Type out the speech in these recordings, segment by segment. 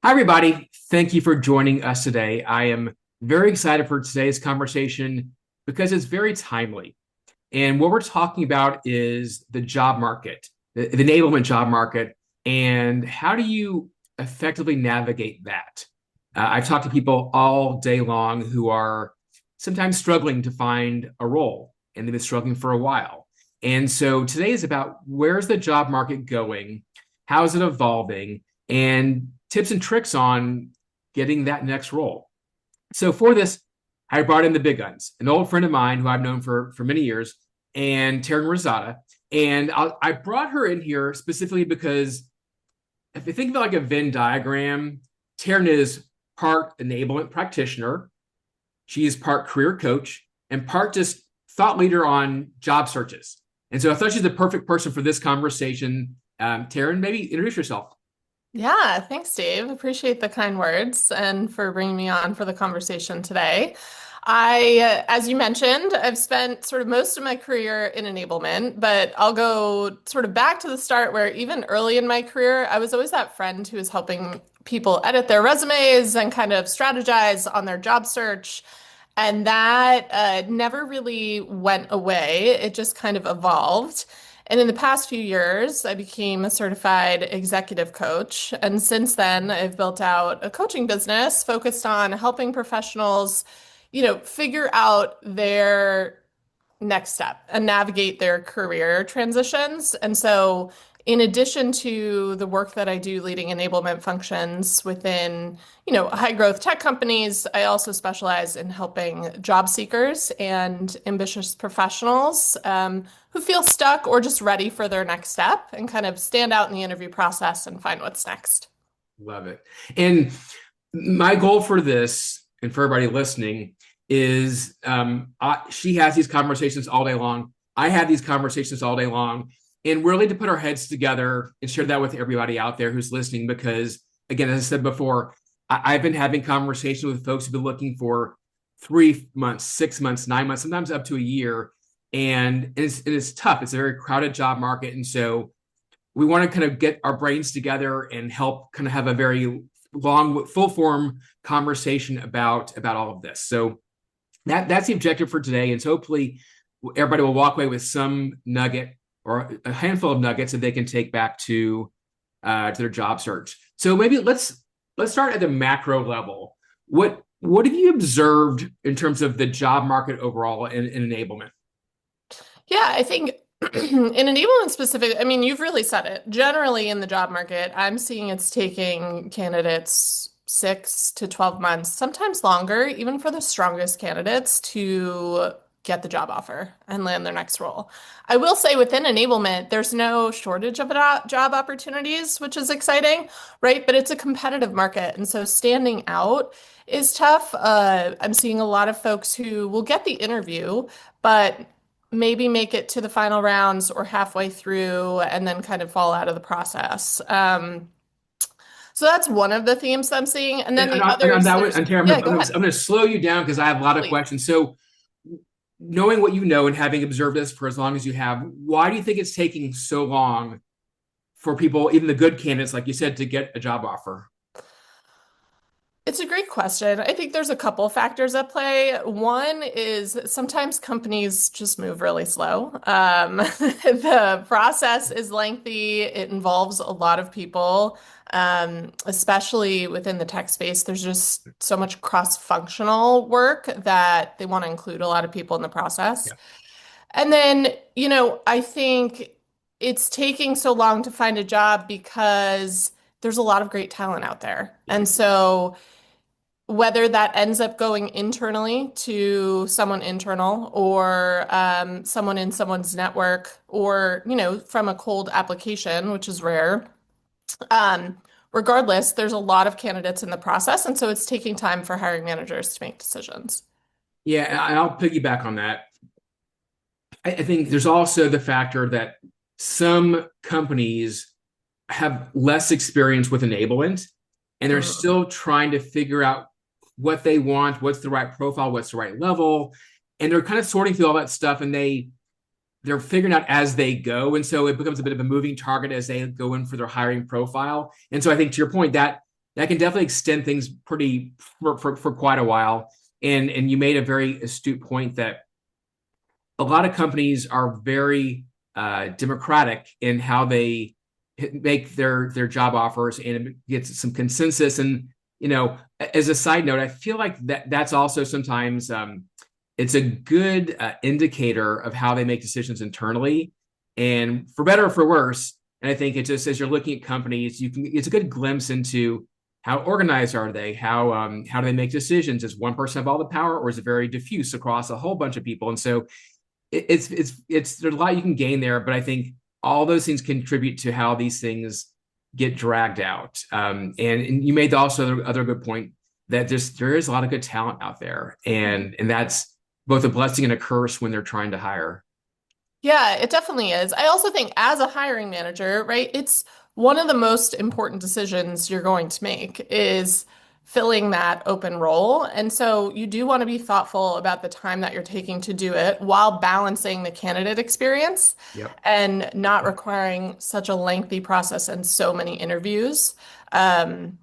Hi, everybody. Thank you for joining us today. I am very excited for today's conversation because it's very timely. And what we're talking about is the job market, the enablement job market, and how do you effectively navigate that? I've talked to people all day long who are sometimes struggling to find a role, and they've been struggling for a while. And so today is about where's the job market going? How is it evolving? And tips and tricks on getting that next role. So for this, I brought in the big guns, an old friend of mine who I've known for many years, and Taryn Rosada. And I brought her in here specifically because if you think about like a Venn diagram, Taryn is part enablement practitioner, she is part career coach, and part just thought leader on job searches. And so I thought she's the perfect person for this conversation. Taryn, maybe introduce yourself. Yeah, thanks, Dave. Appreciate the kind words and for bringing me on for the conversation today. As you mentioned, I've spent sort of most of my career in enablement, but I'll go sort of back to the start where even early in my career, I was always that friend who was helping people edit their resumes and kind of strategize on their job search. And that never really went away. It just kind of evolved. And in the past few years, I became a certified executive coach. And since then, I've built out a coaching business focused on helping professionals, figure out their next step and navigate their career transitions. And so, in addition to the work that I do leading enablement functions within, high growth tech companies, I also specialize in helping job seekers and ambitious professionals who feel stuck or just ready for their next step and kind of stand out in the interview process and find what's next. Love it. And my goal for this, and for everybody listening, is she has these conversations all day long. I have these conversations all day long, and really to put our heads together and share that with everybody out there who's listening. Because again, as I said before, I've been having conversations with folks who've been looking for 3 months, 6 months, 9 months, sometimes up to a year, and it's tough. It's a very crowded job market, and so we want to kind of get our brains together and help kind of have a very long, full form conversation about all of this. So that's the objective for today, and so hopefully everybody will walk away with some nugget or a handful of nuggets that they can take back to their job search. So maybe let's start at the macro level. What have you observed in terms of the job market overall in enablement? Yeah, I think in enablement specific, I mean, you've really said it. Generally, in the job market, I'm seeing it's taking candidates 6 to 12 months, sometimes longer, even for the strongest candidates to get the job offer and land their next role. I will say within enablement, there's no shortage of job opportunities, which is exciting, right? But it's a competitive market. And so standing out is tough. I'm seeing a lot of folks who will get the interview, but maybe make it to the final rounds or halfway through and then kind of fall out of the process. So that's one of the themes that I'm seeing. And then And, the on others, that one, there's, and Tara, yeah, go ahead. I'm going to slow you down because I have a lot of Please. questions. So, knowing what you know and having observed this for as long as you have, why do you think it's taking so long for people, even the good candidates, like you said, to get a job offer? It's a great question. I think there's a couple factors at play. One is sometimes companies just move really slow. The process is lengthy. It involves a lot of people, especially within the tech space. There's just so much cross-functional work that they want to include a lot of people in the process. Yeah. And then, I think it's taking so long to find a job because there's a lot of great talent out there. Yeah. And so, whether that ends up going internally to someone internal or someone in someone's network or, from a cold application, which is rare. Um, Regardless, there's a lot of candidates in the process, and so it's taking time for hiring managers to make decisions. Yeah, and I'll piggyback on that. I think there's also the factor that some companies have less experience with enablement, and they're Mm. still trying to figure out what they want, what's the right profile, what's the right level, and they're kind of sorting through all that stuff, and they're figuring out as they go, and so it becomes a bit of a moving target as they go in for their hiring profile. And so I think to your point, that that can definitely extend things pretty for quite a while. And you made a very astute point that a lot of companies are very democratic in how they make their job offers and get some consensus. And as a side note, I feel like that's also sometimes it's a good indicator of how they make decisions internally, and for better or for worse. And I think it just as you're looking at companies, it's a good glimpse into how organized are they, how do they make decisions? Does one person have all the power, or is it very diffuse across a whole bunch of people? And so it's there's a lot you can gain there, but I think all those things contribute to how these things get dragged out. And you made also the other good point that there is a lot of good talent out there, and that's both a blessing and a curse when they're trying to hire. Yeah, it definitely is. I also think as a hiring manager, right, it's one of the most important decisions you're going to make is filling that open role. And so you do want to be thoughtful about the time that you're taking to do it while balancing the candidate experience Yep. and not requiring such a lengthy process and so many interviews. Um,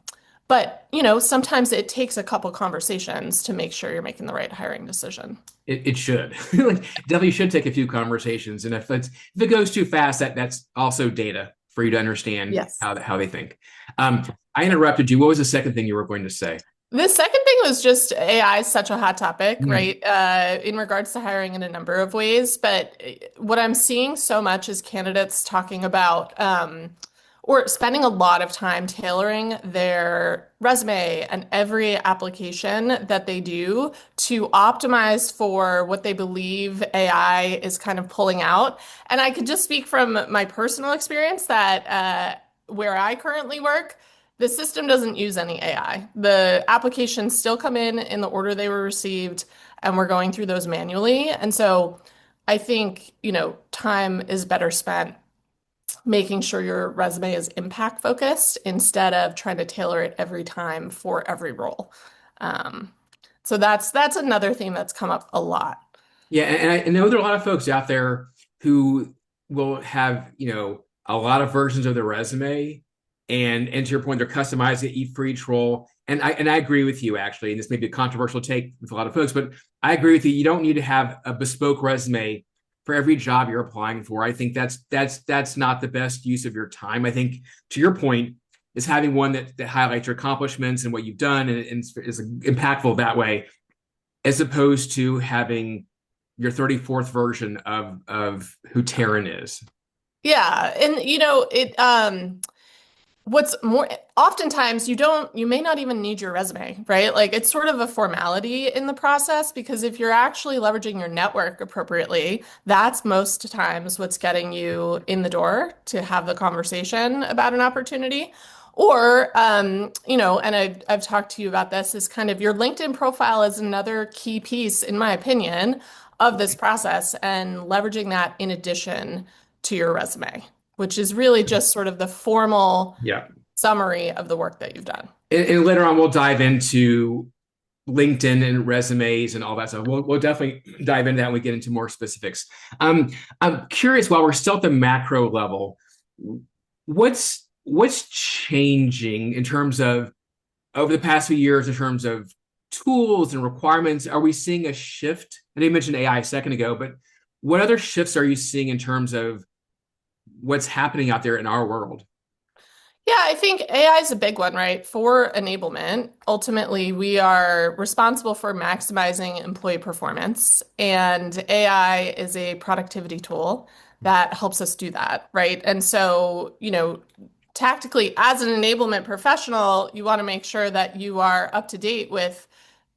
but sometimes it takes a couple conversations to make sure you're making the right hiring decision. It should like definitely should take a few conversations, and if it goes too fast, that's also data for you to understand Yes. how they think. I interrupted you. What was the second thing you were going to say? The second thing was just AI is such a hot topic, Hmm. right? In regards to hiring in a number of ways. But what I'm seeing so much is candidates talking about or spending a lot of time tailoring their resume and every application that they do to optimize for what they believe AI is kind of pulling out. And I could just speak from my personal experience that where I currently work. The system doesn't use any AI. The applications still come in the order they were received, and we're going through those manually. And so I think time is better spent making sure your resume is impact focused instead of trying to tailor it every time for every role. Um, so that's another thing that's come up a lot. Yeah, and I know there are a lot of folks out there who will have, a lot of versions of their resume, and to your point, they're customizing it for each role. And I agree with you actually, and this may be a controversial take with a lot of folks, but I agree with you. You don't need to have a bespoke resume for every job you're applying for. I think that's not the best use of your time. I think to your point is having one that highlights your accomplishments and what you've done and is impactful that way, as opposed to having your 34th version of who Taryn is. Yeah, and what's more, oftentimes you may not even need your resume, right? Like it's sort of a formality in the process because if you're actually leveraging your network appropriately, that's most times what's getting you in the door to have the conversation about an opportunity. Or and I've talked to you about this, is kind of your LinkedIn profile is another key piece, in my opinion, of this process and leveraging that in addition to your resume, which is really just sort of the formal Yeah. summary of the work that you've done. And later on, we'll dive into LinkedIn and resumes and all that stuff. We'll definitely dive into that when we get into more specifics. I'm curious, while we're still at the macro level, what's changing in terms of over the past few years in terms of tools and requirements? Are we seeing a shift? I know you mentioned AI a second ago, but what other shifts are you seeing in terms of what's happening out there in our world? Yeah, I think AI is a big one, right? For enablement, ultimately, we are responsible for maximizing employee performance, and AI is a productivity tool that helps us do that, right? And so tactically, as an enablement professional, you want to make sure that you are up to date with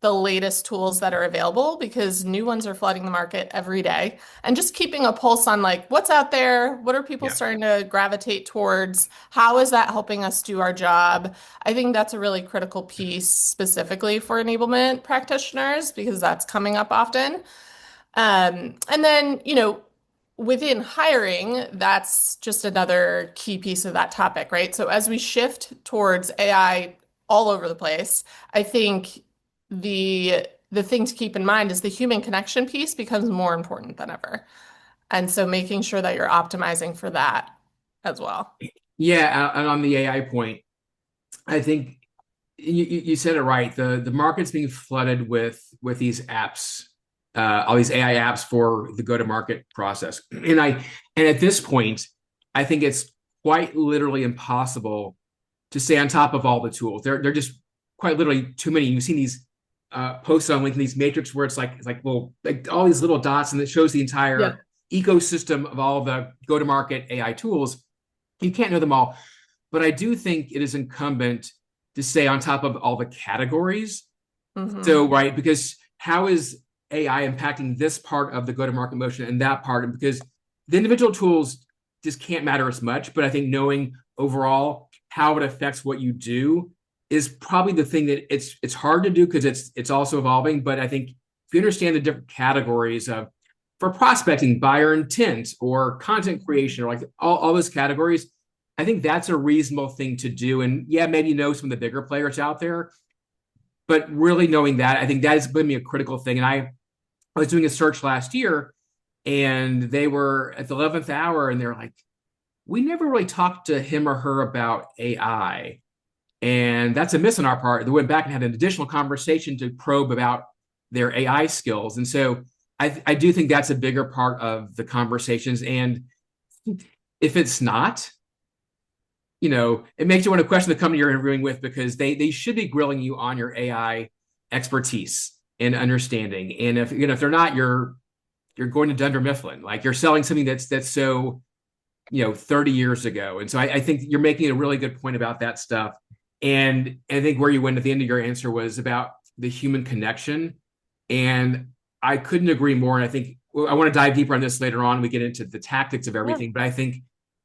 the latest tools that are available because new ones are flooding the market every day. And just keeping a pulse on like what's out there, what are people Yeah. starting to gravitate towards, how is that helping us do our job? I think that's a really critical piece specifically for enablement practitioners because that's coming up often. And then within hiring, that's just another key piece of that topic, right? So as we shift towards AI all over the place, I think the thing to keep in mind is the human connection piece becomes more important than ever. And so making sure that you're optimizing for that as well. Yeah, and on the AI point, I think you said it right. The market's being flooded with these apps, all these AI apps for the go-to-market process. And at this point, I think it's quite literally impossible to stay on top of all the tools. They're just quite literally too many. You've seen these posts on LinkedIn, these matrix where it's like little like all these little dots, and it shows the Yeah. entire ecosystem of all the go-to-market AI tools. You can't know them all, but I do think it is incumbent to stay on top of all the categories. Hmm. So, right, because how is AI impacting this part of the go-to-market motion and that part? And because the individual tools just can't matter as much, but I think knowing overall how it affects what you do is probably the thing that it's hard to do because it's also evolving. But I think if you understand the different categories of for prospecting, buyer intent, or content creation, or like all those categories, I think that's a reasonable thing to do. And yeah, maybe know some of the bigger players out there, but really knowing that, I think that is going to be a critical thing. And I was doing a search last year, and they were at the 11th hour, and they're like, we never really talked to him or her about AI. And that's a miss on our part. They went back and had an additional conversation to probe about their AI skills. And so I do think that's a bigger part of the conversations. And if it's not, it makes you want to question the company you're interviewing with because they should be grilling you on your AI expertise and understanding. And if they're not, you're going to Dunder Mifflin. Like you're selling something that's so 30 years ago. And so I think you're making a really good point about that stuff. And I think where you went at the end of your answer was about the human connection. And I couldn't agree more. And I think I want to dive deeper on this later on. We get into the tactics of Yeah. everything, but I think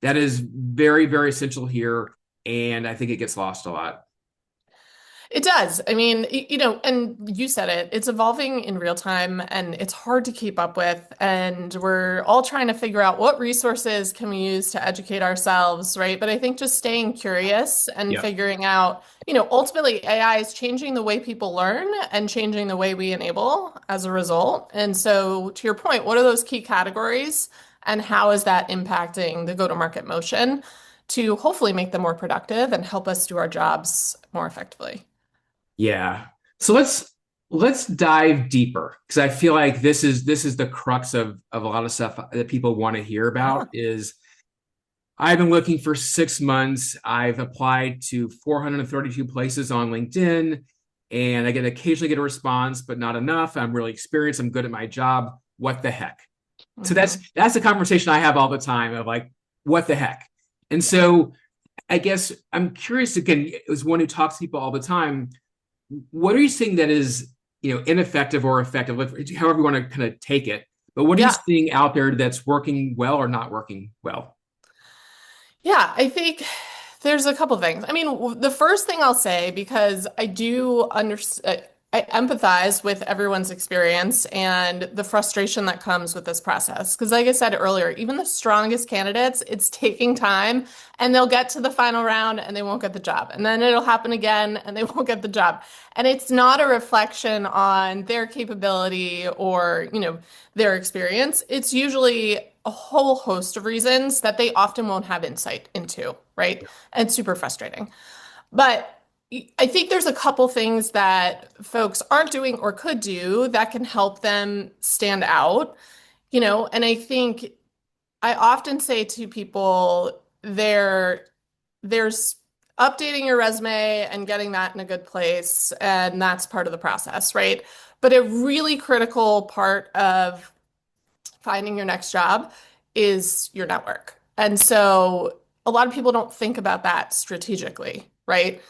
that is very, very essential here. And I think it gets lost a lot. It does. I mean, and you said it, it's evolving in real time and it's hard to keep up with. And we're all trying to figure out what resources can we use to educate ourselves, right? But I think just staying curious and Yeah. figuring out, ultimately AI is changing the way people learn and changing the way we enable as a result. And so, to your point, what are those key categories and how is that impacting the go-to-market motion to hopefully make them more productive and help us do our jobs more effectively? Yeah. So let's dive deeper because I feel like this is the crux of a lot of stuff that people want to hear about Yeah. is I've been looking for 6 months. I've applied to 432 places on LinkedIn, and I occasionally get a response, but not enough. I'm really experienced. I'm good at my job. What the heck? So that's Hmm. that's the conversation I have all the time of like, what the heck? And Yeah. so I guess I'm curious again, as one who talks to people all the time, what are you seeing that is, ineffective or effective, however you want to kind of take it? But what are you Yeah. seeing out there that's working well or not working well? Yeah, I think there's a couple things. I mean, the first thing I'll say, because I do understand, I empathize with everyone's experience and the frustration that comes with this process. Because, like I said earlier, even the strongest candidates, it's taking time and they'll get to the final round and they won't get the job. And then it'll happen again and they won't get the job. And it's not a reflection on their capability or, their experience. It's usually a whole host of reasons that they often won't have insight into, right? And it's super frustrating. But I think there's a couple things that folks aren't doing or could do that can help them stand out, and I think I often say to people, there's updating your resume and getting that in a good place, and that's part of the process, right? But a really critical part of finding your next job is your network. And so a lot of people don't think about that strategically, right?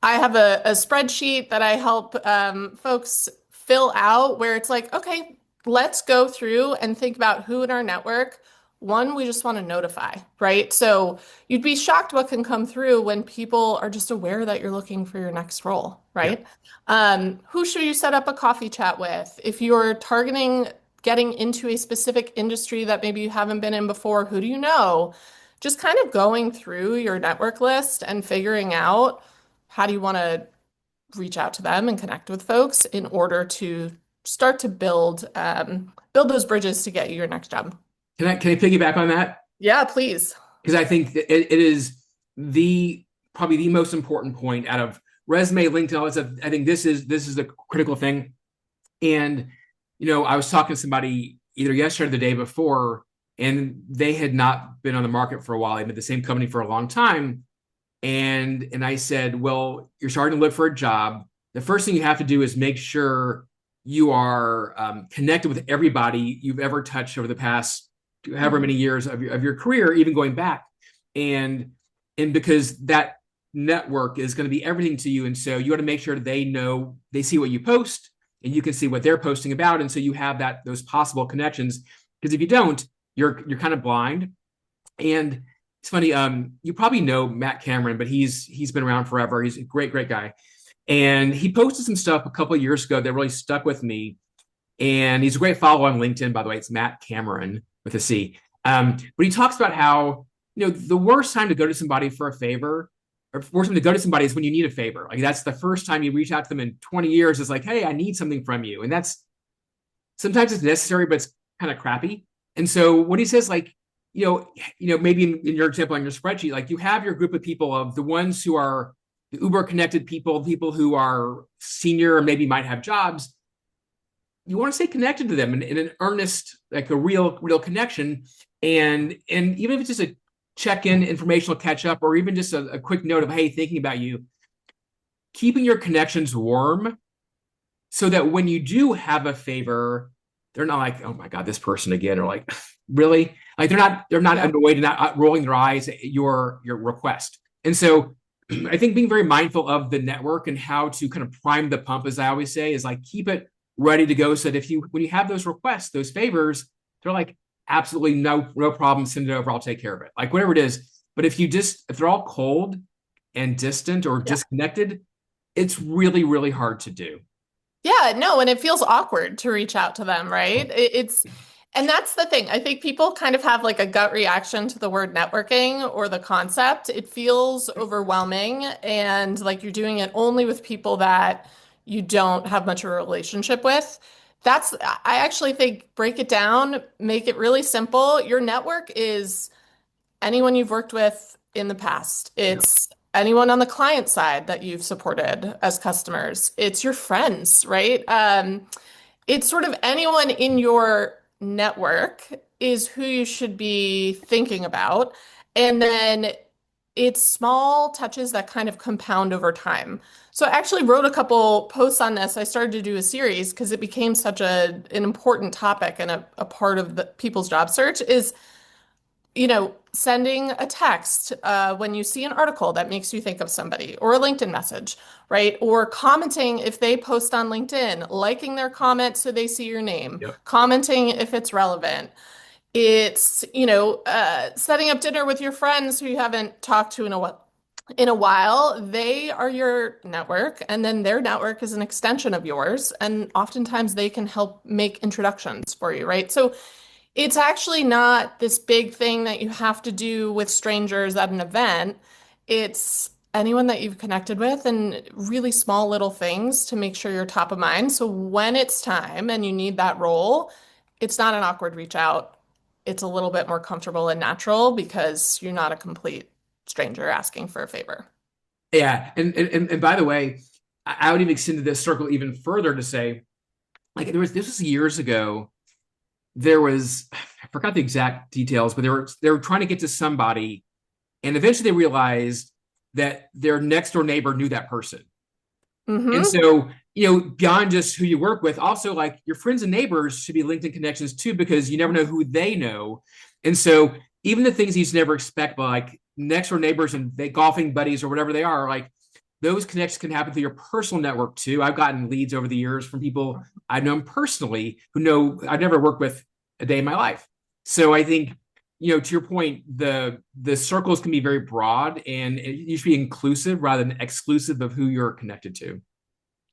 I have a spreadsheet that I help folks fill out where it's like, okay, let's go through and think about who in our network, one, we just want to notify, right? So you'd be shocked what can come through when people are just aware that you're looking for your next role, Yeah. right? Who should you set up a coffee chat with? If you're targeting getting into a specific industry that maybe you haven't been in before, who do you know? Just kind of going through your network list and figuring out how do you want to reach out to them and connect with folks in order to start to build those bridges to get you your next job. Can I piggyback on that? Yeah, please. Because I think that it is the probably the most important point out of resume, LinkedIn, all that stuff. I think this is a critical thing. And I was talking to somebody either yesterday or the day before, and they had not been on the market for a while. They've been at the same company for a long time. And I said, well, you're starting to look for a job. The first thing you have to do is make sure you are connected with everybody you've ever touched over the past however many years of your career, even going back. And because that network is going to be everything to you. And so you got to make sure they see what you post and you can see what they're posting about. And so you have those possible connections. Because if you don't, you're kind of blind. And it's funny, you probably know Matt Cameron, but he's been around forever. He's a great guy. And he posted some stuff a couple of years ago that really stuck with me. And he's a great follow on LinkedIn, by the way. It's Matt Cameron with a C. But he talks about how, the worst time to go to somebody for a favor, or worst time to go to somebody is when you need a favor. Like that's the first time you reach out to them in 20 years. It's like, hey, I need something from you. And that's sometimes it's necessary, but it's kind of crappy. And so what he says, like, maybe in your example on your spreadsheet, like you have your group of people of the ones who are the Uber connected people who are senior or maybe might have jobs. You want to stay connected to them in an earnest, like a real connection. And even if it's just a check-in, informational catch-up, or even just a quick note of, hey, thinking about you, keeping your connections warm so that when you do have a favor, they're not like, oh my God, this person again, or like, really? Like they're not Yeah. annoyed and not rolling their eyes at your request. And so I think being very mindful of the network and how to kind of prime the pump, as I always say, is like keep it ready to go so that when you have those requests, those favors, they're like, absolutely no problem, send it over, I'll take care of it. Like whatever it is. But if they're all cold and distant or Yeah. disconnected, it's really hard to do. Yeah, no, and it feels awkward to reach out to them, right? And that's the thing. I think people kind of have like a gut reaction to the word networking or the concept. It feels overwhelming and like you're doing it only with people that you don't have much of a relationship with. I actually think break it down, make it really simple. Your network is anyone you've worked with in the past. Yeah. It's anyone on the client side that you've supported as customers. It's your friends, right? It's sort of anyone in your network is who you should be thinking about. And then it's small touches that kind of compound over time. So I actually wrote a couple posts on this. I started to do a series because it became such an important topic and a part of the people's job search is sending a text when you see an article that makes you think of somebody, or a LinkedIn message, right? Or commenting if they post on LinkedIn, liking their comment so they see your name, Yep. commenting if it's relevant. It's, setting up dinner with your friends who you haven't talked to in a while. They are your network, and then their network is an extension of yours. And oftentimes they can help make introductions for you, right? So it's actually not this big thing that you have to do with strangers at an event. It's anyone that you've connected with and really small little things to make sure you're top of mind. So when it's time and you need that role, it's not an awkward reach out. It's a little bit more comfortable and natural because you're not a complete stranger asking for a favor. Yeah. And by the way, I would even extend this circle even further to say, like this was years ago. There was I forgot the exact details, but they were trying to get to somebody, and eventually they realized that their next door neighbor knew that person. And Mm-hmm. so, beyond just who you work with, also like your friends and neighbors should be LinkedIn connections too, because you never know who they know. And so, even the things you never expect, like next door neighbors and they golfing buddies or whatever they are, like those connections can happen through your personal network too. I've gotten leads over the years from people I've known personally who know I've never worked with a day in my life. So I think, to your point, the circles can be very broad and you should be inclusive rather than exclusive of who you're connected to.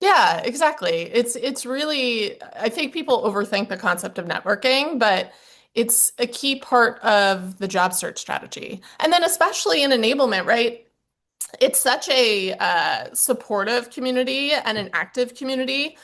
Yeah, exactly. It's really, I think people overthink the concept of networking, but it's a key part of the job search strategy. And then especially in enablement, right? It's such a supportive community and an active community.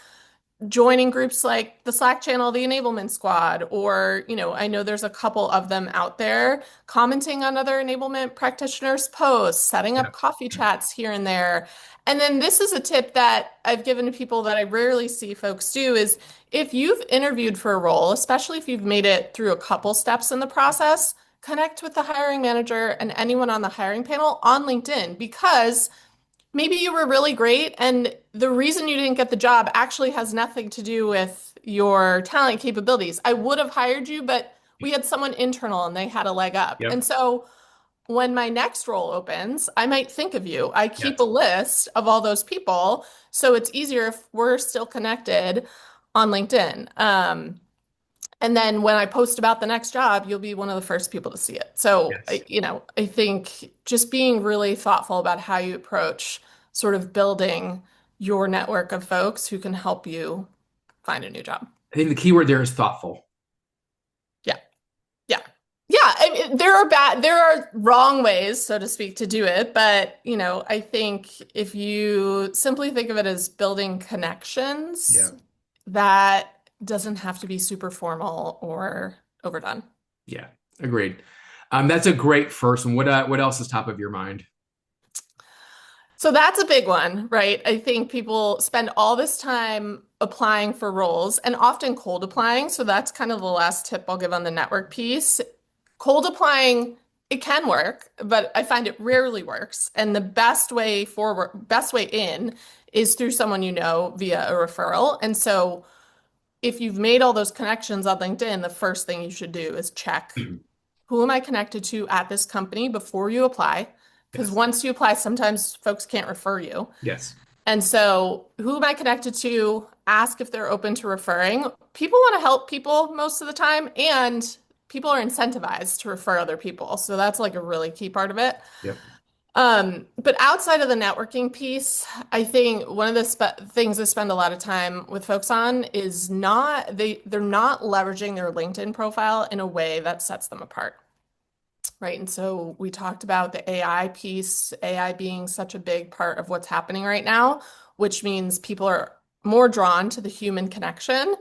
joining groups like the Slack channel, the Enablement Squad, or, I know there's a couple of them out there, commenting on other enablement practitioners' posts, setting Yeah. up coffee chats here and there. And then this is a tip that I've given to people that I rarely see folks do is if you've interviewed for a role, especially if you've made it through a couple steps in the process, connect with the hiring manager and anyone on the hiring panel on LinkedIn because maybe you were really great, and the reason you didn't get the job actually has nothing to do with your talent capabilities. I would have hired you, but we had someone internal and they had a leg up. And Yep. so when my next role opens, I might think of you. I keep a Yes. list of all those people, so it's easier if we're still connected on LinkedIn. And then when I post about the next job, you'll be one of the first people to see it. So, Yes. I think just being really thoughtful about how you approach sort of building your network of folks who can help you find a new job. I think the key word there is thoughtful. Yeah. Yeah. Yeah. I mean, there are wrong ways, so to speak, to do it. But, I think if you simply think of it as building Yeah. connections, that doesn't have to be super formal or overdone. Yeah. Agreed. That's a great first one. What else is top of your mind? So that's a big one, right? I think people spend all this time applying for roles and often cold applying. So that's kind of the last tip I'll give on the network piece. Cold applying, it can work, but I find it rarely works. And the best way forward, best way in is through someone you know via a referral. And so if you've made all those connections on LinkedIn, the first thing you should do is check who am I connected to at this company before you apply? Because Yes. once you apply, sometimes folks can't refer you. Yes. And so, who am I connected to? Ask if they're open to referring. People want to help people most of the time, and people are incentivized to refer other people. So, that's like a really key part of it. Yep. But outside of the networking piece, I think one of the things I spend a lot of time with folks on is they're not leveraging their LinkedIn profile in a way that sets them apart. Right. And so we talked about the AI piece, AI being such a big part of what's happening right now, which means people are more drawn to the human connection.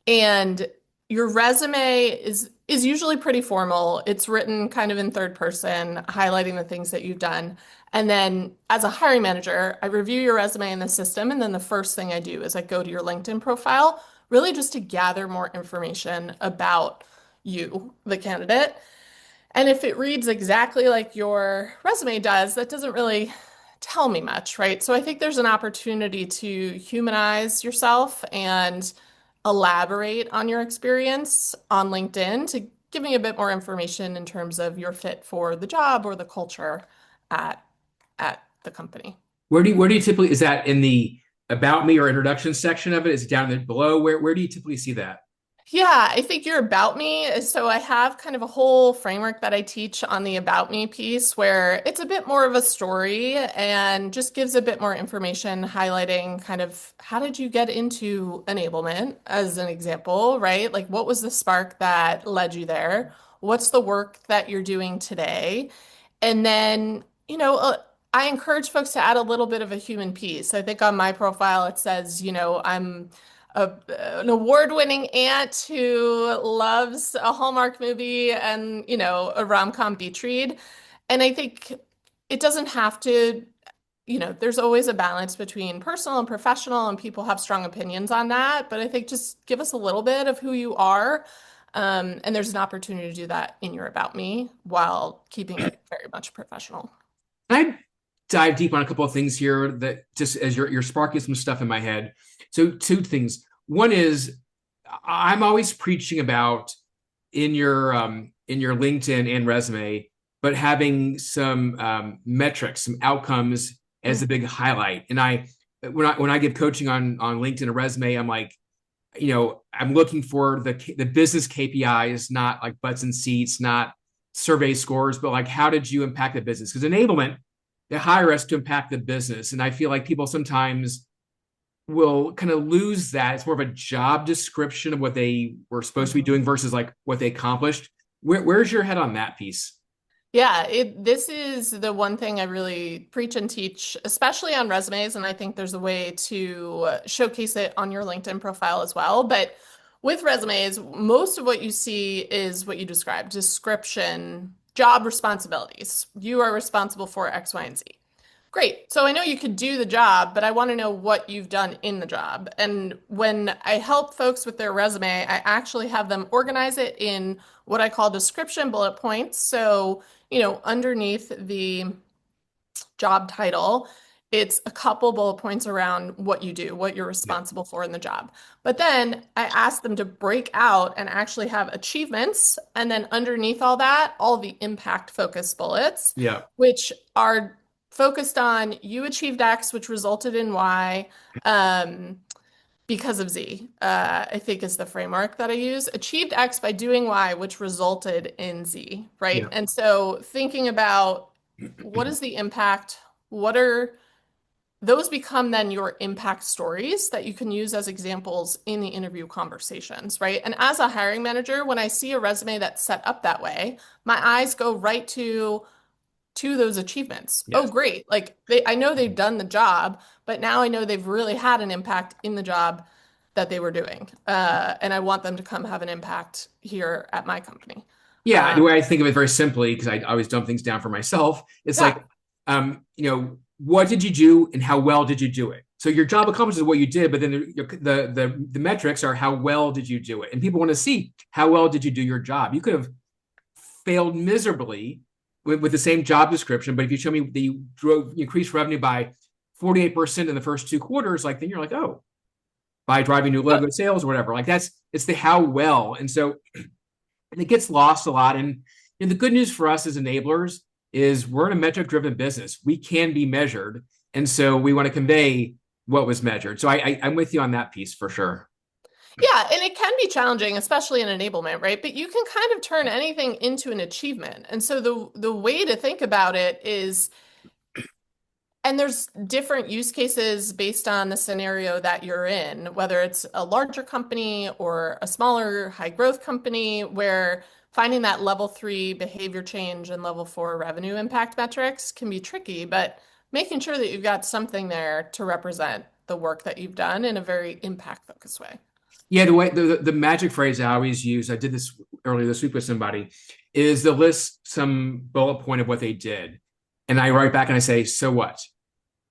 And your resume is usually pretty formal. It's written kind of in third person, highlighting the things that you've done. And then as a hiring manager, I review your resume in the system. And then the first thing I do is I go to your LinkedIn profile, really just to gather more information about you, the candidate. And if it reads exactly like your resume does, that doesn't really tell me much, right? So I think there's an opportunity to humanize yourself and elaborate on your experience on LinkedIn to give me a bit more information in terms of your fit for the job or the culture at at the company. Where do you typically, is that in the about me or introduction section of it? Is it down there below? Where do you typically see that? Yeah, I think you're about me. So I have kind of a whole framework that I teach on the about me piece where it's a bit more of a story and just gives a bit more information highlighting kind of how did you get into enablement as an example, right? Like what was the spark that led you there? What's the work that you're doing today? And then, I encourage folks to add a little bit of a human piece. I think on my profile it says, I'm an award-winning aunt who loves a Hallmark movie and, a rom-com beach read. And I think it doesn't have to, there's always a balance between personal and professional, and people have strong opinions on that. But I think just give us a little bit of who you are. And there's an opportunity to do that in your About Me while keeping it very much professional. Can I dive deep on a couple of things here that just as you're sparking some stuff in my head? So two things. One is I'm always preaching about in your LinkedIn and resume, but having some metrics, some outcomes as the big highlight. And when I give coaching on LinkedIn and resume, I'm like, I'm looking for the business KPIs, not like butts and seats, not survey scores, but like how did you impact the business? Because enablement, they hire us to impact the business, and I feel like people sometimes will kind of lose that. It's more of a job description of what they were supposed to be Mhm. doing versus like what they accomplished. Where's your head on that piece? Yeah, this is the one thing I really preach and teach, especially on resumes, and I think there's a way to showcase it on your LinkedIn profile as well. But with resumes, most of what you see is what you described, description, job responsibilities. You are responsible for X, Y, and Z. Great. So I know you could do the job, but I want to know what you've done in the job. And when I help folks with their resume, I actually have them organize it in what I call description bullet points. So, underneath the job title, it's a couple bullet points around what you do, what you're Yeah. responsible for in the job. But then I ask them to break out and actually have achievements. And then underneath all that, all the impact focus bullets, Yeah. which are focused on you achieved X, which resulted in Y. Um, because of Z, I think is the framework that I use. Achieved X by doing Y, which resulted in Z, right? Yeah. And so thinking about what is the impact, what are those become then your impact stories that you can use as examples in the interview conversations, right? And as a hiring manager, when I see a resume that's set up that way, my eyes go right to those achievements. Oh, Yes. great. Like I know they've done the job, but now I know they've really had an impact in the job that they were doing. And I want them to come have an impact here at my company. Yeah, the Um, way I think of it very simply, because I always dumb things down for myself, it's yeah, like, what did you do and how well did you do it? So your job accomplishes what you did, but then the metrics are how well did you do it, and people want to see how well did you do your job. You could have failed miserably with the same job description, but if you show me that you increased revenue by 48% in the first 2 quarters, like then you're like, oh, by driving new logo sales or whatever. Like it's the how well, and so and it gets lost a lot. And the good news for us as enablers is we're in a metric driven business. We can be measured. And so we want to convey what was measured. So I'm with you on that piece for sure. yeah, and it can be challenging, especially in enablement, right? But you can kind of turn anything into an achievement. And so the way to think about it is and there's different use cases based on the scenario that you're in, whether it's a larger company or a smaller high growth company, where finding that level 3 behavior change and level 4 revenue impact metrics can be tricky, but making sure that you've got something there to represent the work that you've done in a very impact focused way. Yeah, the way the magic phrase I always use, I did this earlier this week with somebody, is to list some bullet point of what they did. And I write back and I say, so what?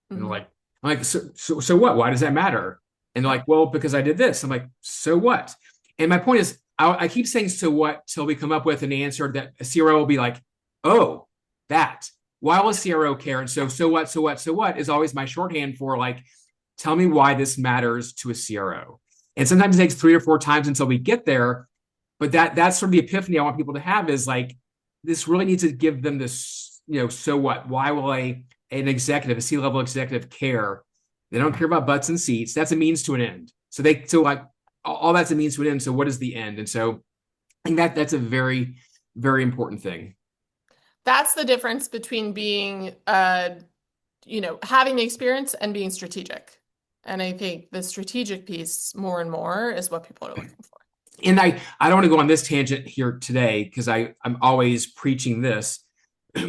And they're Mhm. like, so what? Why does that matter? And they're Yeah. like, well, because I did this. I'm like, so what? And my point is, I keep saying so what till we come up with an answer that a CRO will be like, oh, that. Why will a CRO care? And so what, so what is always my shorthand for like, tell me why this matters to a CRO. And sometimes it takes 3 or 4 times until we get there. But that's sort of the epiphany I want people to have is like, this really needs to give them this, so what? Why will an executive, a C-level executive care? They don't care about butts and seats. That's a means to an end. So like all that's a means to an end. So what is the end? And so I think that's a very, very important thing. That's the difference between being, having the experience and being strategic. And I think the strategic piece more and more is what people are looking for. And I don't want to go on this tangent here today because I'm always preaching this,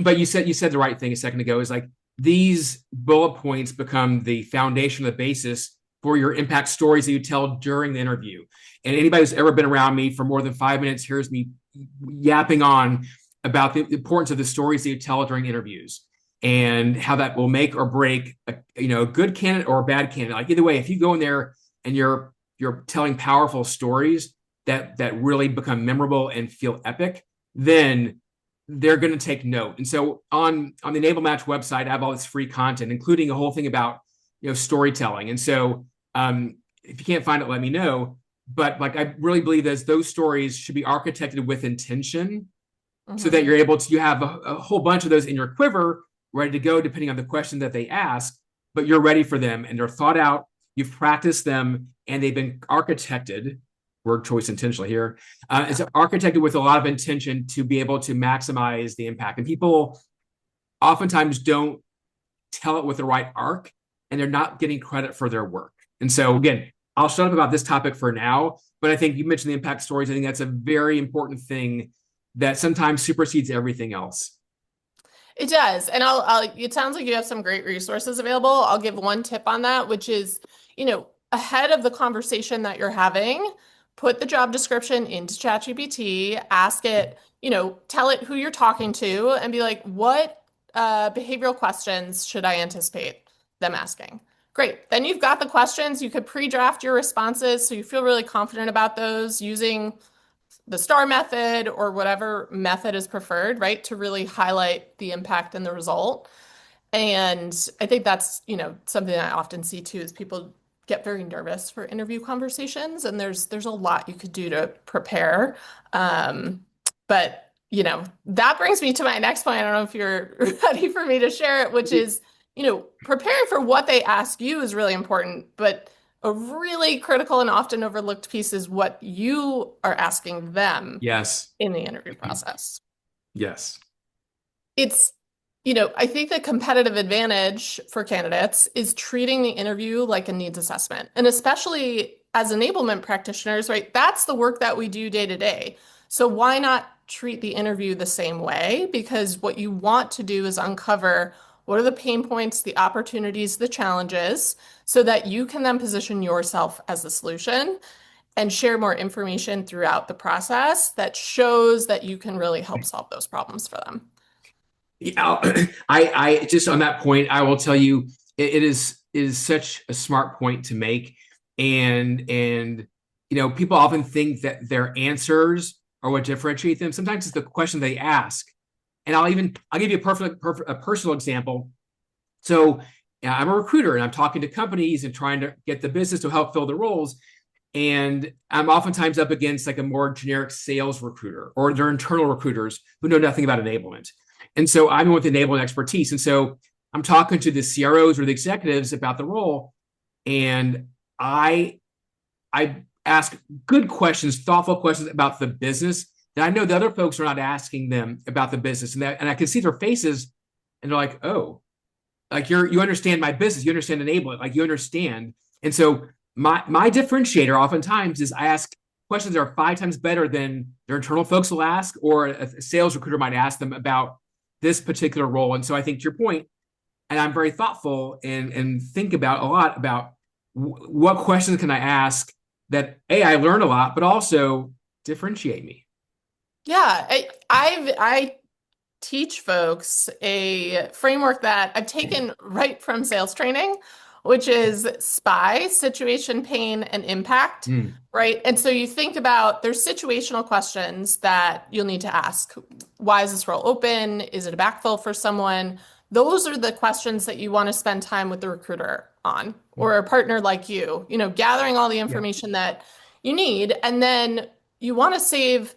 but you said the right thing a second ago is like these bullet points become the foundation, the basis for your impact stories that you tell during the interview. And anybody who's ever been around me for more than 5 minutes hears me yapping on about the importance of the stories that you tell during interviews and how that will make or break a good candidate or a bad candidate. Like either way, if you go in there and you're telling powerful stories that really become memorable and feel epic, then they're going to take note. And so on the Enablematch website, I have all this free content, including a whole thing about storytelling. And so if you can't find it, let me know. But like I really believe that those stories should be architected with intention so that Hmm. you have a whole bunch of those in your quiver ready to go depending on the question that they ask, but you're ready for them and they're thought out, you've practiced them, and they've been architected, word choice intentional here. It's Yeah. architected with a lot of intention to be able to maximize the impact. And people oftentimes don't tell it with the right arc, and they're not getting credit for their work. And so, again, I'll shut up about this topic for now, but I think you mentioned the impact stories. I think that's a very important thing that sometimes supersedes everything else. It does. And it sounds like you have some great resources available. I'll give one tip on that, which is, ahead of the conversation that you're having, put the job description into ChatGPT, ask it, tell it who you're talking to and be like, what behavioral questions should I anticipate them asking? Great. Then you've got the questions. You could pre-draft your responses so you feel really confident about those using the STAR method or whatever method is preferred, right, to really highlight the impact and the result. And I think that's, something I often see too is people get very nervous for interview conversations, and there's a lot you could do to prepare. But that brings me to my next point. I don't know if you're ready for me to share it, which is, preparing for what they ask you is really important, but a really critical and often overlooked piece is what you are asking them Yes. in the interview process. Yes. It's, I think the competitive advantage for candidates is treating the interview like a needs assessment. And especially as enablement practitioners, right? That's the work that we do day to day. So why not treat the interview the same way? Because what you want to do is uncover what are the pain points, the opportunities, the challenges, so that you can then position yourself as the solution and share more information throughout the process that shows that you can really help solve those problems for them. Yeah, I just on that point, I will tell you, it is such a smart point to make, and people often think that their answers are what differentiate them. Sometimes it's the question they ask, and I'll give you a personal example. So yeah, I'm a recruiter, and I'm talking to companies and trying to get the business to help fill the roles. And I'm oftentimes up against like a more generic sales recruiter or their internal recruiters who know nothing about enablement. And so I'm with enablement expertise. And so I'm talking to the CROs or the executives about the role. And I ask good questions, thoughtful questions about the business that I know the other folks are not asking them about the business. And I can see their faces and they're like, oh, like you understand my business, you understand enablement, like you understand. And so my differentiator oftentimes is I ask questions that are 5 times better than their internal folks will ask, or a sales recruiter might ask them about this particular role. And so I think to your point, and I'm very thoughtful and think about a lot about what questions can I ask that I learn a lot, but also differentiate me. Yeah, I teach folks a framework that I've taken right from sales training, which is SPY, situation, pain, and impact, Mm, right? And so you think about there's situational questions that you'll need to ask. Why is this role open? Is it a backfill for someone? Those are the questions that you want to spend time with the recruiter on, or a partner like you, gathering all the yeah. information that you need. And then you want to save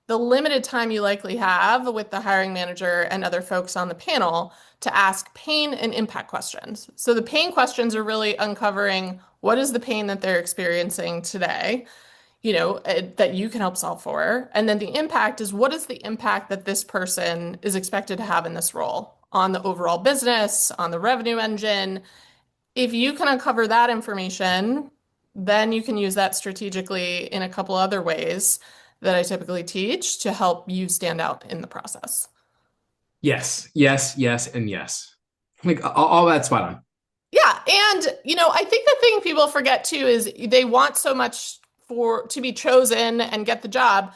the limited time you likely have with the hiring manager and other folks on the panel to ask pain and impact questions. So the pain questions are really uncovering what is the pain that they're experiencing today, that you can help solve for. And then the impact is what is the impact that this person is expected to have in this role on the overall business, on the revenue engine. If you can uncover that information, then you can use that strategically in a couple other ways that I typically teach to help you stand out in the process. Yes, yes, yes, and yes. Like all that's spot on. Yeah, and I think the thing people forget too is they want so much for to be chosen and get the job,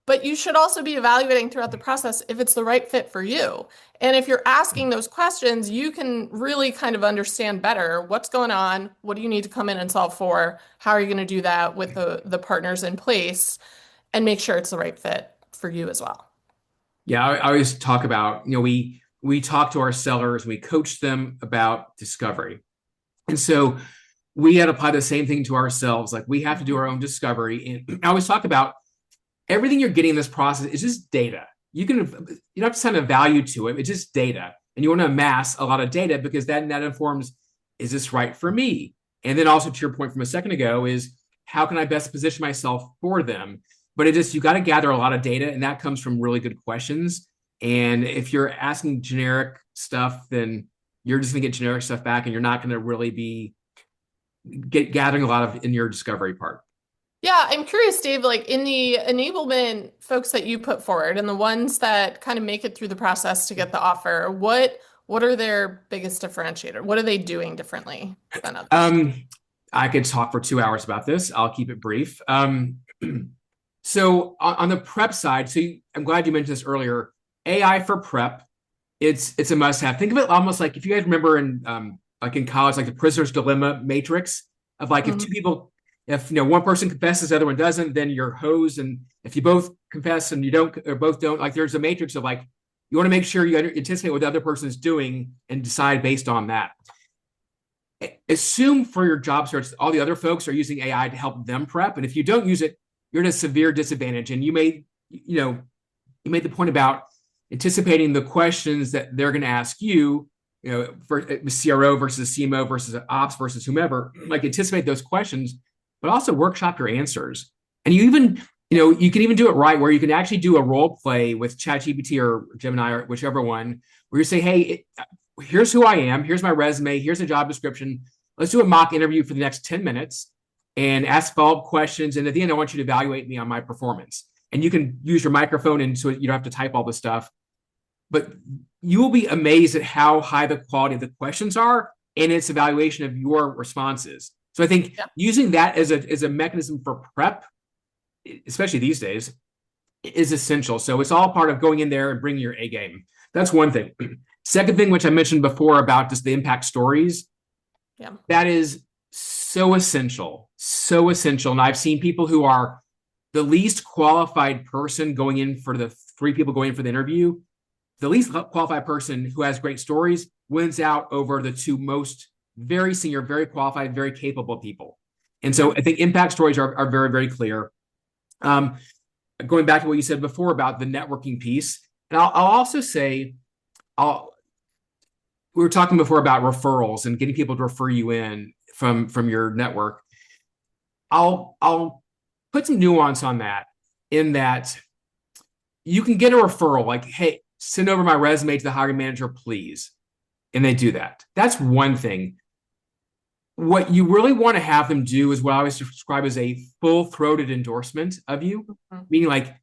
but you should also be evaluating throughout the process if it's the right fit for you. And if you're asking those questions, you can really kind of understand better what's going on, what do you need to come in and solve for, how are you going to do that with the partners in place, and make sure it's the right fit for you as well. Yeah, I always talk about, we talk to our sellers, we coach them about discovery. And so we had to apply the same thing to ourselves. Like we have to do our own discovery. And I always talk about everything you're getting in this process is just data. You don't have to assign a value to it. It's just data. And you want to amass a lot of data because that informs, is this right for me? And then also to your point from a second ago is how can I best position myself for them? But you got to gather a lot of data, and that comes from really good questions. And if you're asking generic stuff, then you're just going to get generic stuff back, and you're not going to really be gathering a lot of in your discovery part. Yeah, I'm curious, Dave, like in the enablement folks that you put forward and the ones that kind of make it through the process to get the offer, what are their biggest differentiator? What are they doing differently than others? Um, I could talk for 2 hours about this. I'll keep it brief. So on the prep side, I'm glad you mentioned this earlier. AI for prep, it's a must-have. Think of it almost like if you guys remember in like in college, like the prisoner's dilemma matrix of like if two Mhm. people, if one person confesses, the other one doesn't, then you're hosed. And if you both confess and you don't or both don't, like there's a matrix of like you want to make sure you anticipate what the other person is doing and decide based on that. Assume for your job search all the other folks are using AI to help them prep, and if you don't use it, you're at a severe disadvantage. And you made the point about anticipating the questions that they're going to ask you, for CRO versus CMO versus ops versus whomever, like anticipate those questions, but also workshop your answers. And you can even do it right where you can actually do a role play with ChatGPT or Gemini or whichever one, where you say, hey, here's who I am, here's my resume, here's the job description. Let's do a mock interview for the next 10 minutes and ask follow-up questions. And at the end, I want you to evaluate me on my performance. And you can use your microphone, and so you don't have to type all the stuff. But you will be amazed at how high the quality of the questions are and its evaluation of your responses. So I think Yeah. using that as a mechanism for prep, especially these days, is essential. So it's all part of going in there and bringing your A game. That's one thing. Second thing, which I mentioned before about just the impact stories, Yeah. that is so essential, so essential. And I've seen people who are the least qualified person going in for the three people going in for the interview, the least qualified person who has great stories wins out over the two most very senior, very qualified, very capable people. And Yeah. so I think impact stories are very, very clear. Um, Going back to what you said before about the networking piece, and I'll also say, I'll, we were talking before about referrals and getting people to refer you in from your network. I'll put some nuance on that in that you can get a referral like, hey, send over my resume to the hiring manager, please. And they do that. That's one thing. What you really want to have them do is what I always describe as a full-throated endorsement of you, Mhm. meaning like,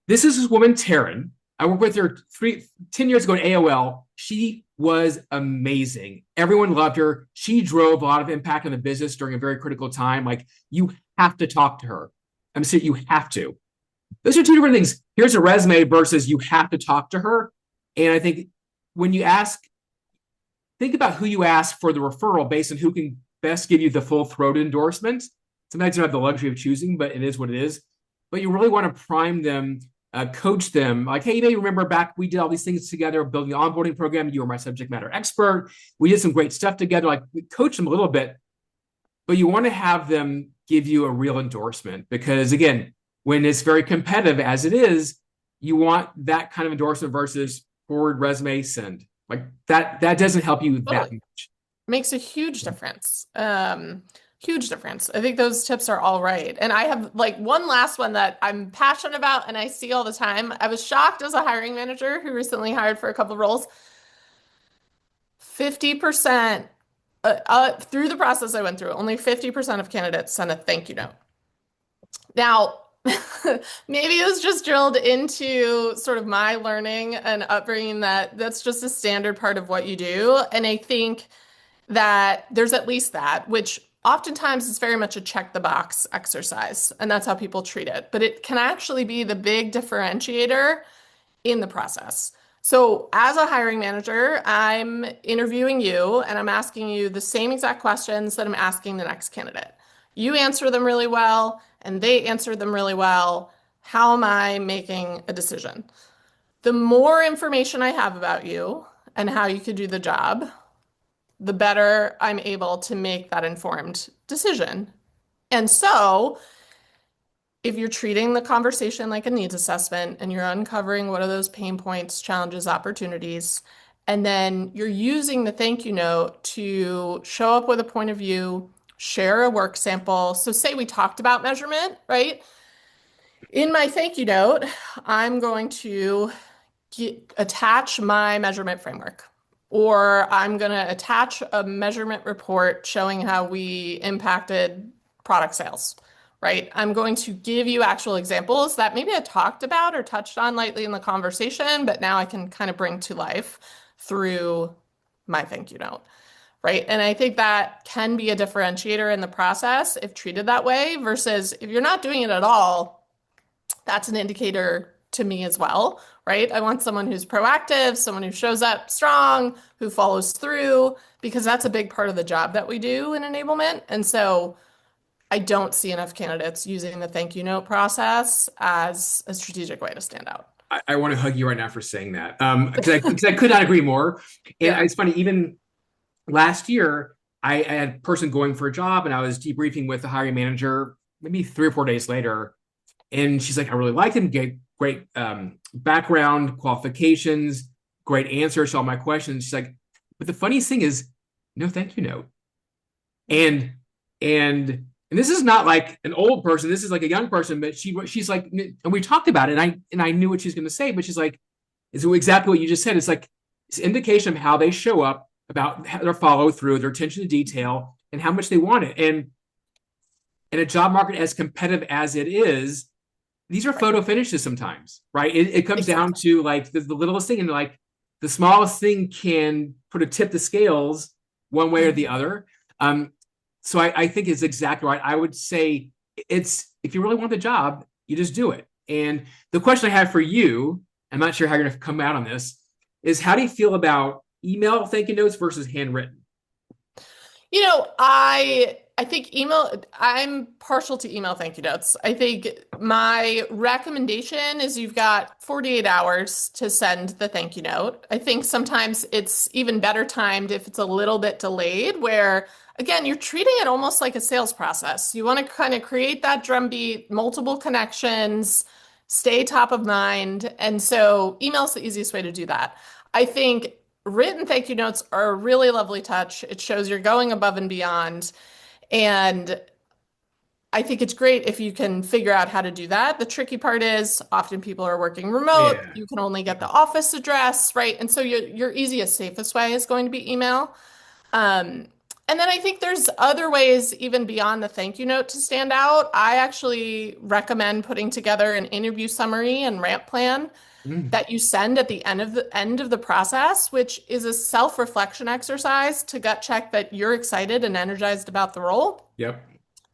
this is this woman, Taryn. I worked with her 10 years ago at AOL. She was amazing. Everyone loved her. She drove a lot of impact on the business during a very critical time. Like, you have to talk to her. I'm saying you have to. Those are two different things. Here's a resume versus you have to talk to her. And I think when you ask, think about who you ask for the referral based on who can best give you the full throat endorsement. Sometimes you don't have the luxury of choosing, but it is what it is. But you really want to prime them, coach them. Like, hey, you may remember back we did all these things together, building the onboarding program. You were my subject matter expert. We did some great stuff together. Like, we coach them a little bit, but you want to have them give you a real endorsement because, again, when it's very competitive as it is, you want that kind of endorsement versus forward resume send. Like that doesn't help you that Totally. much. Makes a huge difference. Huge difference. I think those tips are all right. And I have like one last one that I'm passionate about and I see all the time. I was shocked as a hiring manager who recently hired for a couple of roles. 50% through the process I went through, only 50% of candidates sent a thank you note. Now, maybe it was just drilled into sort of my learning and upbringing that that's just a standard part of what you do. And I think that there's at least that, which oftentimes is very much a check the box exercise, and that's how people treat it. But it can actually be the big differentiator in the process. So, as a hiring manager, I'm interviewing you and I'm asking you the same exact questions that I'm asking the next candidate. You answer them really well, and they answer them really well. How am I making a decision? The more information I have about you and how you could do the job, the better I'm able to make that informed decision. And so, if you're treating the conversation like a needs assessment and you're uncovering what are those pain points, challenges, opportunities, and then you're using the thank you note to show up with a point of view, share a work sample. So, say we talked about measurement, right? In my thank you note, I'm going to attach my measurement framework, or I'm going to attach a measurement report showing how we impacted product sales, right? I'm going to give you actual examples that maybe I talked about or touched on lightly in the conversation, but now I can kind of bring to life through my thank you note, right? And I think that can be a differentiator in the process if treated that way versus if you're not doing it at all, that's an indicator to me as well, right? I want someone who's proactive, someone who shows up strong, who follows through, because that's a big part of the job that we do in enablement. And so I don't see enough candidates using the thank you note process as a strategic way to stand out. I want to hug you right now for saying that. Because I could not agree more. And Yeah. it's funny, even last year, I had a person going for a job and I was debriefing with the hiring manager maybe 3 or 4 days later. And she's like, I really liked him, great background, qualifications, great answers to all my questions. She's like, but the funniest thing is, no thank you note. And and this is not like an old person. This is like a young person, but she's like, and we talked about it, and I knew what she's going to say, but she's like, it's exactly what you just said. It's like it's an indication of how they show up, about their follow through, their attention to detail, and how much they want it. And in a job market as competitive as it is, these are Right. photo finishes sometimes, right? It comes down Exactly. to like the littlest thing, and like the smallest thing can put a tip the scales one way or the Mhm. other. So I think it's exactly right. I would say it's if you really want the job, you just do it. And the question I have for you, I'm not sure how you're going to come out on this, is how do you feel about email thank you notes versus handwritten? I think email, I'm partial to email thank you notes. I think my recommendation is you've got 48 hours to send the thank you note. I think sometimes it's even better timed if it's a little bit delayed, where again, you're treating it almost like a sales process. You want to kind of create that drumbeat, multiple connections, stay top of mind. And so email's the easiest way to do that. I think written thank you notes are a really lovely touch. It shows you're going above and beyond. And I think it's great if you can figure out how to do that. The tricky part is often people are working remote. Yeah. You can only get the office address, right? And so your easiest, safest way is going to be email. Um, and then I think there's other ways, even beyond the thank you note, to stand out. I actually recommend putting together an interview summary and ramp plan Mm, that you send at the end of the process, which is a self-reflection exercise to gut check that you're excited and energized about the role. yep.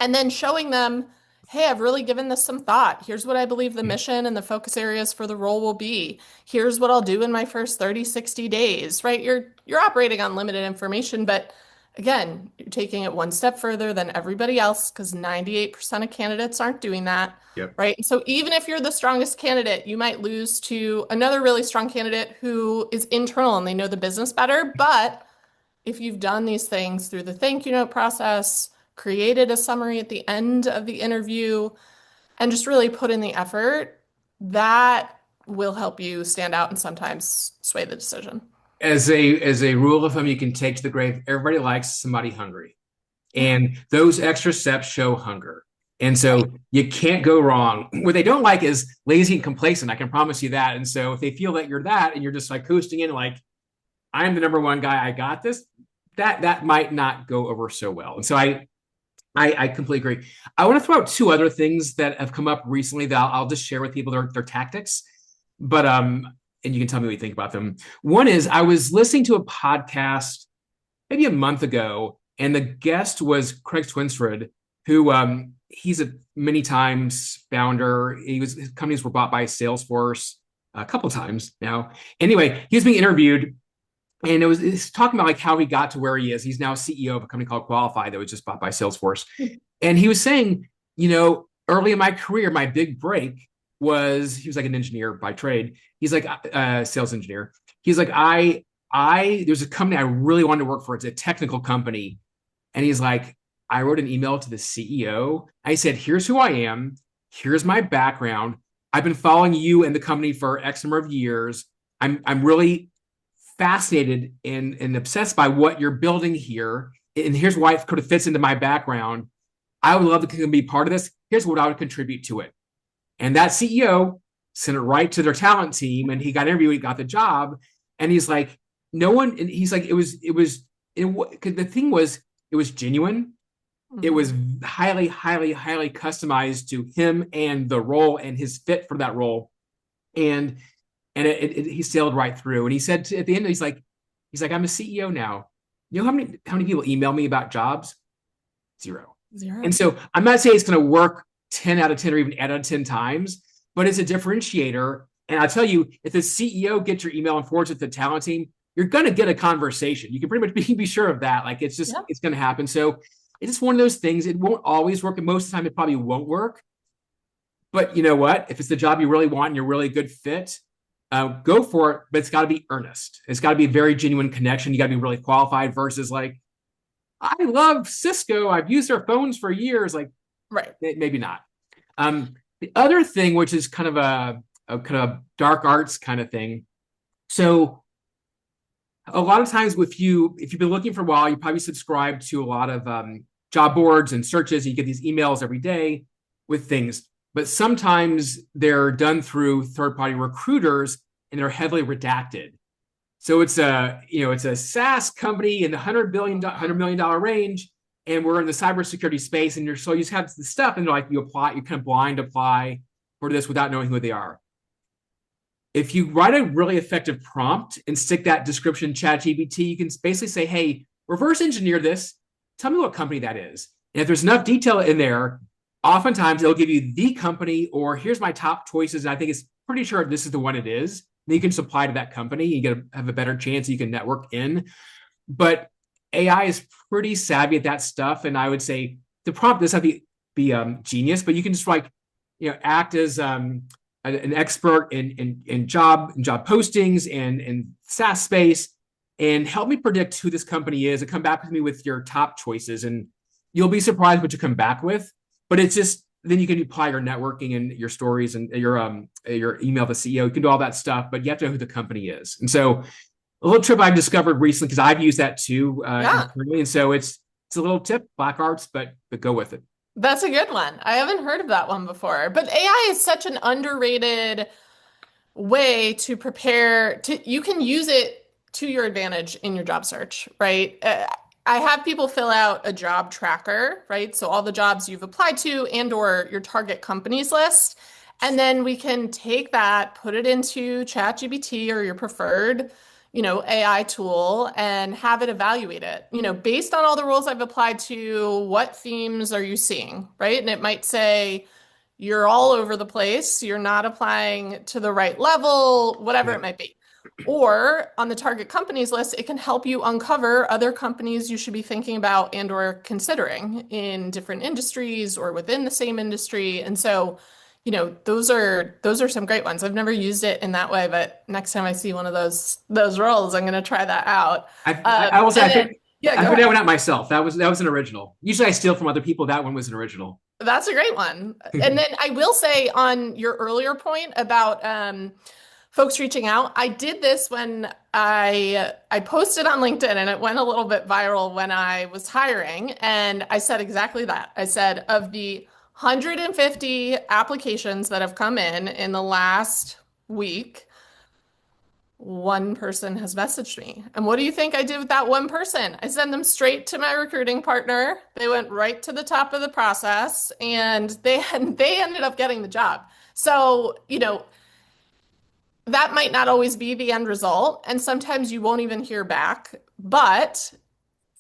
And then showing them, hey, I've really given this some thought. Here's what I believe the mission and the focus areas for the role will be. Here's what I'll do in my first 30, 60 days, right? You're operating on limited information, but again, you're taking it one step further than everybody else because 98% of candidates aren't doing that, Yep. right? And so even if you're the strongest candidate, you might lose to another really strong candidate who is internal and they know the business better, but if you've done these things through the thank you note process, created a summary at the end of the interview, and just really put in the effort, that will help you stand out and sometimes sway the decision. As a rule of thumb, you can take to the grave. Everybody likes somebody hungry, Yeah, and those extra steps show hunger. And so right. you can't go wrong. What they don't like is lazy and complacent. I can promise you that. And so if they feel that you're that, and you're just like coasting in, like I'm the number one guy, I got this, that might not go over so well. And so I completely agree. I want to throw out two other things that have come up recently that I'll just share with people. Their tactics, but and you can tell me what you think about them. One is I was listening to a podcast maybe a month ago, and the guest was Craig Twinsford, who he's a many times founder. His companies were bought by Salesforce a couple times now. Anyway, he was being interviewed, and it's talking about like how he got to where he is. He's now CEO of a company called Qualify that was just bought by Salesforce. And he was saying, early in my career, my big break was he was like an engineer by trade. He's like a sales engineer. He's like, there's a company I really wanted to work for. It's a technical company. And he's like, I wrote an email to the CEO. I said, here's who I am. Here's my background. I've been following you and the company for X number of years. I'm really fascinated and obsessed by what you're building here. And here's why it could have fits into my background. I would love to be part of this. Here's what I would contribute to it. And that CEO sent it right to their talent team, and he got interviewed, he got the job. And he's like, no one, and he's like, the thing was, it was genuine. It was Mhm. highly, highly, highly customized to him and the role and his fit for that role. And he sailed right through. And he said at the end, he's like, I'm a CEO now. You know how many people email me about jobs? Zero. And Zero. so I'm not saying it's going to work 10 out of 10 or even 8 out of 10 times, but it's a differentiator. And I tell you, if the CEO gets your email and forwards it to the talent team, you're going to get a conversation. You can pretty much be sure of that. Like Yeah. it's going to happen. So it's just one of those things. It won't always work. And most of the time, it probably won't work. But you know what? If it's the job you really want and you're really a good fit, go for it. But it's got to be earnest. It's got to be a very genuine connection. You got to be really qualified versus like, I love Cisco. I've used their phones for years. Like, Right. maybe not. The other thing, which is kind of a kind of dark arts kind of thing. So a lot of times, if you've been looking for a while, you probably subscribe to a lot of job boards and searches. And you get these emails every day with things, but sometimes they're done through third party recruiters and they're heavily redacted. So it's a SaaS company in the $100 million range, and we're in the cybersecurity space, and you just have the stuff, and like you kind of blind apply for this without knowing who they are. If you write a really effective prompt and stick that description in ChatGPT, you can basically say, "Hey, reverse engineer this. Tell me what company that is." And if there's enough detail in there, oftentimes it'll give you the company or here's my top choices. And I think it's pretty sure this is the one it is. Then you can supply to that company. Have a better chance you can network in. But AI is pretty savvy at that stuff. And I would say the prompt doesn't have to be genius, but you can just like, act as an expert in job postings and SaaS space and help me predict who this company is and come back with me with your top choices. And you'll be surprised what you come back with. But it's just then you can apply your networking and your stories and your email to CEO. You can do all that stuff, but you have to know who the company is. And so a little trip I've discovered recently because I've used that too Yeah. internally, and so it's a little tip, black arts, but go with it. That's a good one. I haven't heard of that one before. But AI is such an underrated way to prepare to you can use it to your advantage in your job search, right? I have people fill out a job tracker, right? So all the jobs you've applied to and or your target companies list. And then we can take that, put it into ChatGPT or your preferred, AI tool and have it evaluate it. Based on all the roles I've applied to, what themes are you seeing, right? And it might say, you're all over the place, you're not applying to the right level, whatever it Yep. might be. Or on the target companies list, it can help you uncover other companies you should be thinking about and or considering in different industries or within the same industry. And so, those are some great ones. I've never used it in that way, but next time I see one of those roles, I'm going to try that out. I will say And then, yeah, I go figured that ahead. one out myself. That was an original. Usually I steal from other people. That one was an original. That's a great one. And then I will say on your earlier point about folks reaching out, I did this when I posted on LinkedIn and it went a little bit viral when I was hiring. And I said exactly that. I said of the 150 applications that have come in the last week, one person has messaged me. And what do you think I did with that one person? I sent them straight to my recruiting partner. They went right to the top of the process and they ended up getting the job. So, that might not always be the end result. And sometimes you won't even hear back, but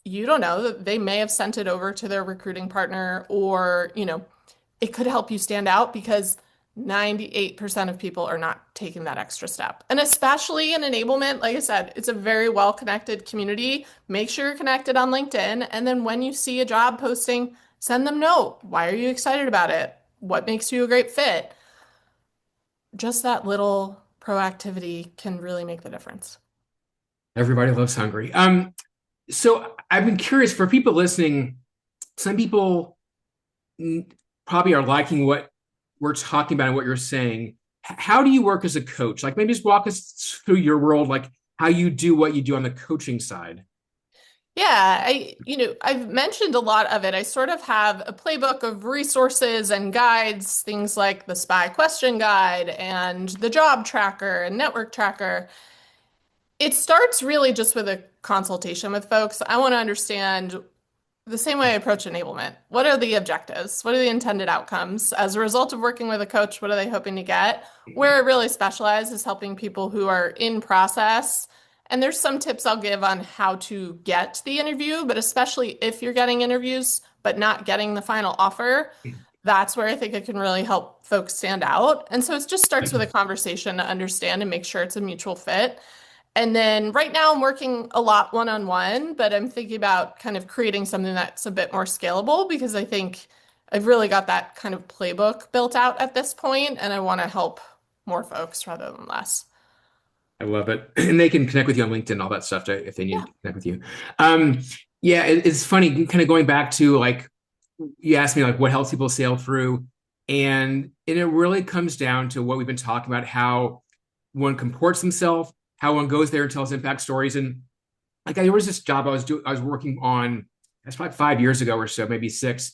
you don't know that they may have sent it over to their recruiting partner or, it could help you stand out because 98% of people are not taking that extra step. And especially in enablement, like I said, it's a very well-connected community. Make sure you're connected on LinkedIn. And then when you see a job posting, send them a note. Why are you excited about it? What makes you a great fit? Just that little proactivity can really make the difference. Everybody loves hungry. So I've been curious for people listening. Some people probably are liking what we're talking about and what you're saying. How do you work as a coach? Like maybe just walk us through your world, like how you do what you do on the coaching side. Yeah, I've mentioned a lot of it. I sort of have a playbook of resources and guides, things like the SPY question guide and the job tracker and network tracker. It starts really just with a consultation with folks. I want to understand the same way I approach enablement. What are the objectives? What are the intended outcomes? As a result of working with a coach, what are they hoping to get? Where I really specialize is helping people who are in process. And there's some tips I'll give on how to get the interview, but especially if you're getting interviews but not getting the final offer, that's where I think it can really help folks stand out. And so it just starts with a conversation to understand and make sure it's a mutual fit. And then right now I'm working a lot one-on-one, but I'm thinking about kind of creating something that's a bit more scalable because I think I've really got that kind of playbook built out at this point, and I want to help more folks rather than less. I love it. And they can connect with you on LinkedIn, all that stuff if they Yeah. need to connect with you. Um, yeah, it's funny, kind of going back to like you asked me like what helps people sail through, and it really comes down to what we've been talking about, how one comports himself, how one goes there and tells impact stories. And like there was this job I was working on, that's probably 5 years ago or so, maybe six,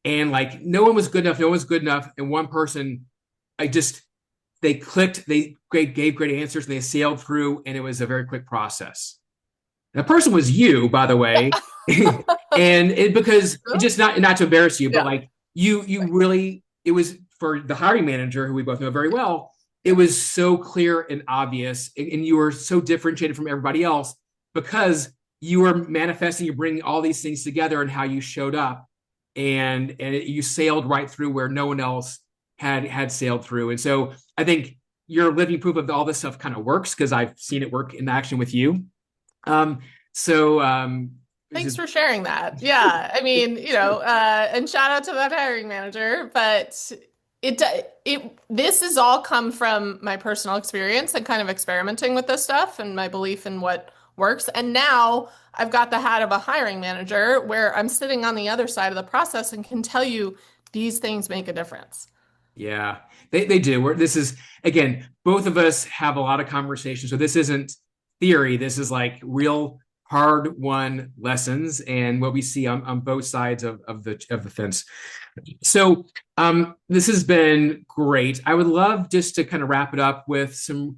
and like no one was good enough, no one was good enough, and one person, I just they clicked, gave great answers, and they sailed through, and it was a very quick process. The person was you, by the way, and it because it just not to embarrass you, but Yeah. like you really it was for the hiring manager who we both know very well. It was so clear and obvious, and you were so differentiated from everybody else because you were manifesting, you're bringing all these things together and how you showed up, you sailed right through where no one else had sailed through. And so I think you're living proof of all this stuff kind of works because I've seen it work in action with you. Um, so this Thanks is for sharing that. Yeah, I mean, and shout out to that hiring manager, but this has all come from my personal experience and kind of experimenting with this stuff and my belief in what works. And now I've got the hat of a hiring manager where I'm sitting on the other side of the process and can tell you these things make a difference. yeah, they do. This is again, both of us have a lot of conversations, so this isn't theory. This is like real hard won lessons and what we see on both sides of the fence. So this has been great. I would love just to kind of wrap it up with some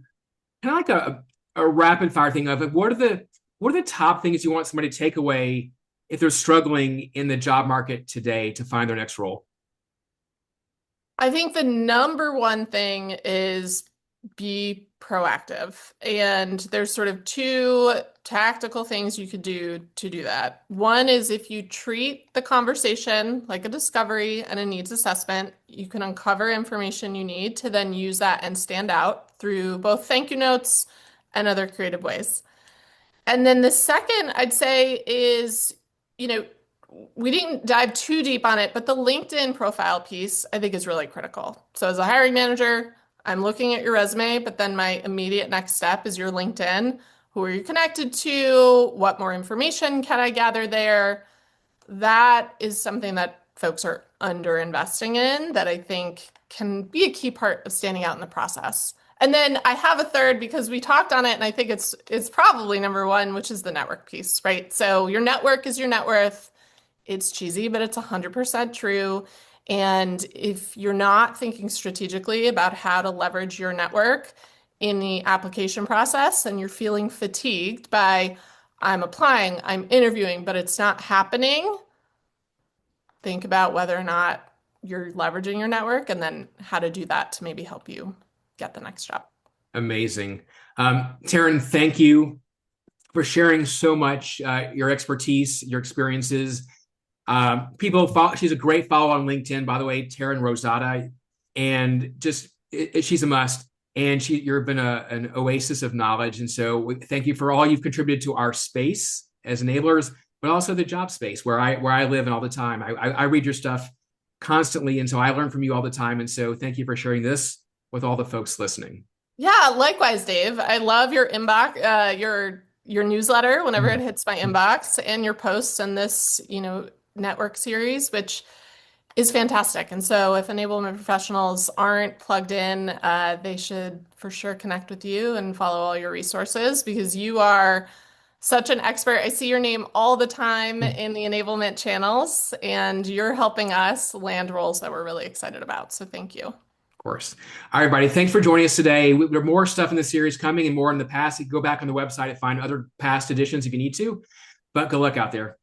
kind of like a rapid fire thing of what are the top things you want somebody to take away if they're struggling in the job market today to find their next role? I think the number one thing is be proactive. And there's sort of two tactical things you could do that. One is if you treat the conversation like a discovery and a needs assessment, you can uncover information you need to then use that and stand out through both thank you notes and other creative ways. And then the second I'd say is, you know, we didn't dive too deep on it, but the LinkedIn profile piece I think is really critical. So as a hiring manager, I'm looking at your resume, but then my immediate next step is your LinkedIn. Who are you connected to? What more information can I gather there? That is something that folks are under investing in that I think can be a key part of standing out in the process. And then I have a third because we talked on it, and I think it's probably number one, which is the network piece, right? So your network is your net worth. It's cheesy, but it's 100% true. And if you're not thinking strategically about how to leverage your network in the application process and you're feeling fatigued by, I'm applying, I'm interviewing, but it's not happening, think about whether or not you're leveraging your network and then how to do that to maybe help you get the next job. Amazing. Taryn, thank you for sharing so much, your expertise, your experiences. People follow, she's a great follow on LinkedIn, by the way, Taryn Rosada, and she's a must. And you've been an oasis of knowledge. And so thank you for all you've contributed to our space as enablers, but also the job space where I live and all the time. I read your stuff constantly. And so I learn from you all the time. And so thank you for sharing this with all the folks listening. Yeah, likewise, Dave. I love your inbox, your newsletter whenever it hits my inbox and your posts and this, network series, which is fantastic. And so if enablement professionals aren't plugged in, they should for sure connect with you and follow all your resources because you are such an expert. I see your name all the time in the enablement channels, and you're helping us land roles that we're really excited about. So thank you. Of course. All right, everybody. Thanks for joining us today. There are more stuff in the series coming and more in the past. You can go back on the website and find other past editions if you need to. But good luck out there.